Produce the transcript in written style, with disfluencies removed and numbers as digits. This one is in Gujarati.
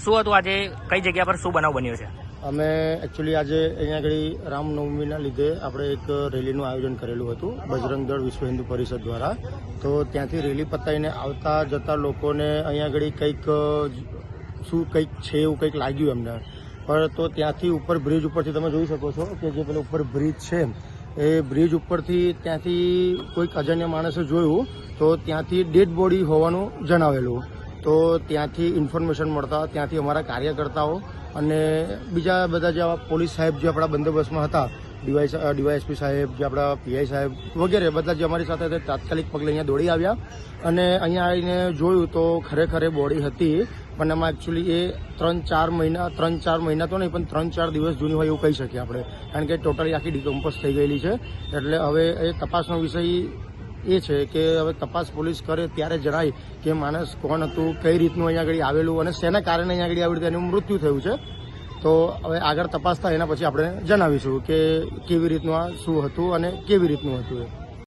શું હતું આજે, કઈ જગ્યા પર શું બનાવ બન્યો છે? અમે એકચ્યુઅલી આજે અહીંયા આગળ રામનવમીના લીધે આપણે એક રેલીનું આયોજન કરેલું હતું બજરંગ દળ વિશ્વ હિન્દુ પરિષદ દ્વારા. તો ત્યાંથી રેલી પતાવીને આવતા જતા લોકોને અહીંયા આગળ કંઈક છે એવું કંઈક લાગ્યું એમને. પણ તો ત્યાંથી ઉપર બ્રિજ ઉપરથી તમે જોઈ શકો છો કે જે પેલો ઉપર બ્રિજ છે એ બ્રિજ ઉપરથી ત્યાંથી કોઈક અજાણ્યા માણસે જોયું તો ત્યાંથી ડેડ બોડી હોવાનું જણાવેલું. તો ત્યાંથી ઇન્ફોર્મેશન મળતા ત્યાંથી અમારા કાર્યકર્તાઓ અને બીજા બધા જે પોલીસ સાહેબ જે આપણા બંદોબસ્તમાં હતા, ડીવાયએસપી સાહેબ, જે આપણા પીઆઈ સાહેબ વગેરે બધા જે અમારી સાથે તાત્કાલિક પગલે અહીંયા દોડી આવ્યા અને અહીંયા આવીને જોયું તો ખરેખર બોડી હતી. પણ એમાં એકચ્યુઅલી એ 3-4 મહિના તો નહીં પણ 3-4 દિવસ જૂની હોય એવું કહી શકીએ આપણે, કારણ કે ટોટલી આખી ડિકમ્પોઝ થઈ ગયેલી છે. એટલે હવે એ તપાસનો વિષય એ છે કે હવે તપાસ પોલીસ કરે ત્યારે જણાય કે માણસ કોણ હતું, કઈ રીતનું અહીંયા આગળ આવેલું અને શેના કારણે અહીંયા આગળ આવેલું એનું મૃત્યુ થયું છે. તો હવે આગળ તપાસ થાય એના પછી આપણે જણાવીશું કે કેવી રીતનું આ શું હતું અને કેવી રીતનું હતું એ.